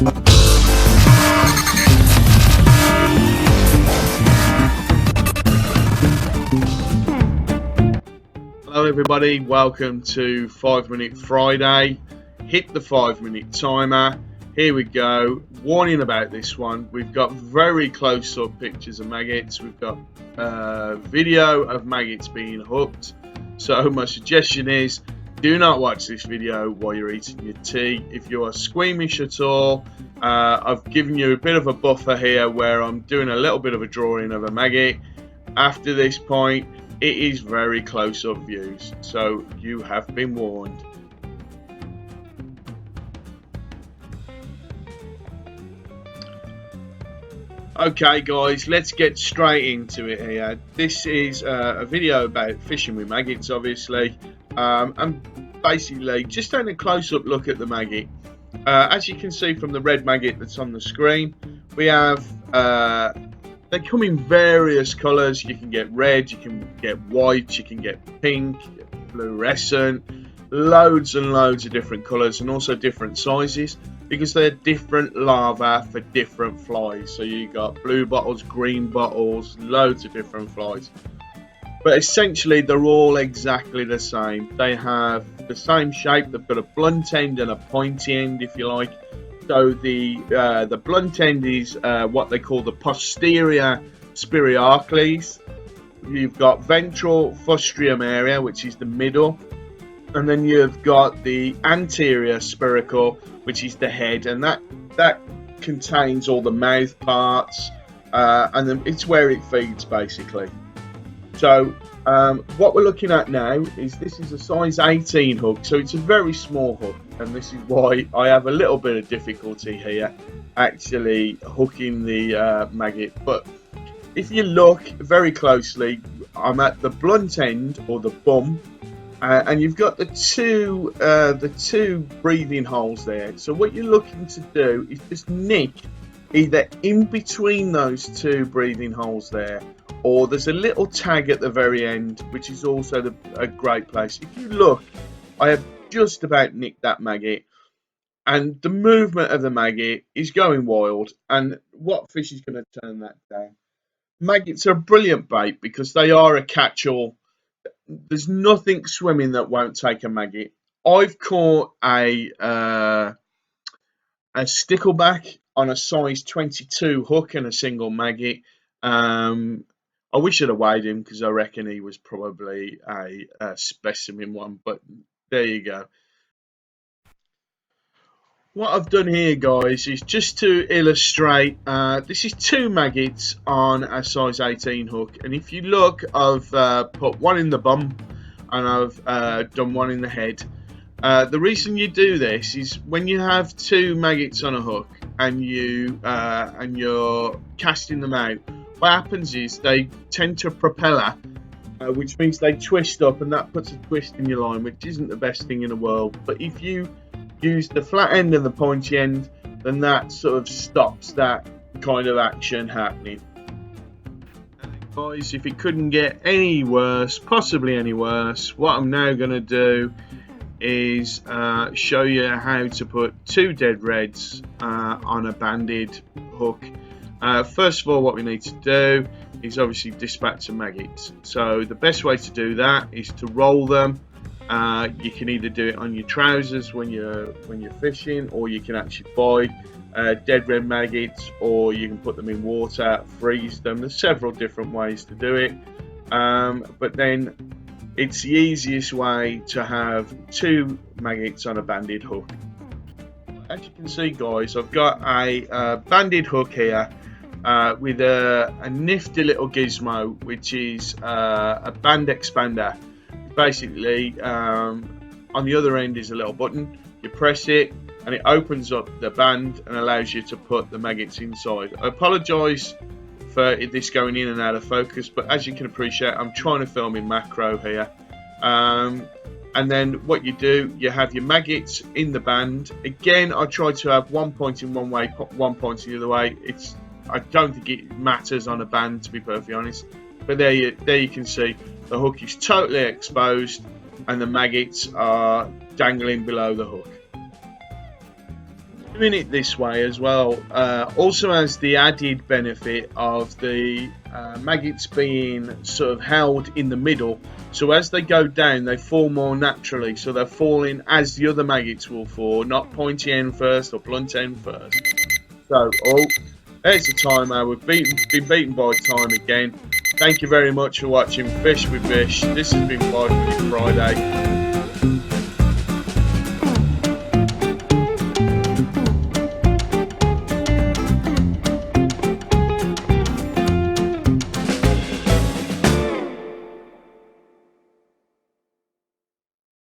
Hello everybody, welcome to 5 Minute Friday. Hit the 5 minute timer. Here we go. Warning about this one. We've got very close up pictures of maggots. We've got video of maggots being hooked. So my suggestion is do not watch this video while you're eating your tea. If you are squeamish at all, I've given you a bit of a buffer here where I'm doing a little bit of a drawing of a maggot. After this point, it is very close up views, so you have been warned. Okay guys, let's get straight into it here. This is a video about fishing with maggots, obviously, and basically just taking a close-up look at the maggot. As you can see from the red maggot that's on the screen, we have they come in various colours. You can get red, you can get white, you can get pink, fluorescent, loads and loads of different colours, and also different sizes, because they're different larvae for different flies. So you got blue bottles, green bottles, loads of different flies. But essentially they're all exactly the same. They have the same shape. They've got a blunt end and a pointy end, if you like. So the blunt end is what they call the posterior spiracle. You've got ventral fustrium area, which is the middle, and then you've got the anterior spiracle, which is the head, and that contains all the mouth parts, and then it's where it feeds basically. So what we're looking at now is this is a size 18 hook, so it's a very small hook, and this is why I have a little bit of difficulty here actually hooking the maggot. But if you look very closely, I'm at the blunt end, or the bum, and you've got the two breathing holes there. So what you're looking to do is just nick either in between those two breathing holes there, or there's a little tag at the very end, which is also a great place. If you look, I have just about nicked that maggot, and the movement of the maggot is going wild. And what fish is going to turn that down? Maggots are a brilliant bait because they are a catch-all. There's nothing swimming that won't take a maggot. I've caught a stickleback on a size 22 hook and a single maggot. I wish I'd have weighed him because I reckon he was probably a specimen one, but there you go. What I've done here, guys, is just to illustrate, this is two maggots on a size 18 hook, and if you look, I've put one in the bum and I've done one in the head. The reason you do this is when you have two maggots on a hook and you're casting them out, what happens is they tend to propeller, which means they twist up, and that puts a twist in your line, which isn't the best thing in the world. But if you use the flat end and the pointy end, then that sort of stops that kind of action happening. Guys, if it couldn't get any worse, possibly any worse, what I'm now going to do is show you how to put two dead reds on a banded hook. First of all, what we need to do is obviously dispatch some maggots. So the best way to do that is to roll them. You can either do it on your trousers when you're fishing, or you can actually buy dead red maggots, or you can put them in water, freeze them. There's several different ways to do it, but then it's the easiest way to have two maggots on a banded hook. As you can see, guys, I've got a banded hook here with a nifty little gizmo, which is a band expander. Basically, on the other end is a little button. You press it and it opens up the band and allows you to put the maggots inside. I apologise for this going in and out of focus, but as you can appreciate, I'm trying to film in macro here. And then what you do, you have your maggots in the band. Again, I try to have one point in one way, one point in the other way. I don't think it matters on a band, to be perfectly honest. But there you can see the hook is totally exposed and the maggots are dangling below the hook. Doing it this way as well also has the added benefit of the maggots being sort of held in the middle, so as they go down they fall more naturally, so they're falling as the other maggots will fall, not pointy end first or blunt end first. So, oh, there's the timer. We've been beaten by time again. Thank you very much for watching Fish with Bish. This has been 5 Minute Friday.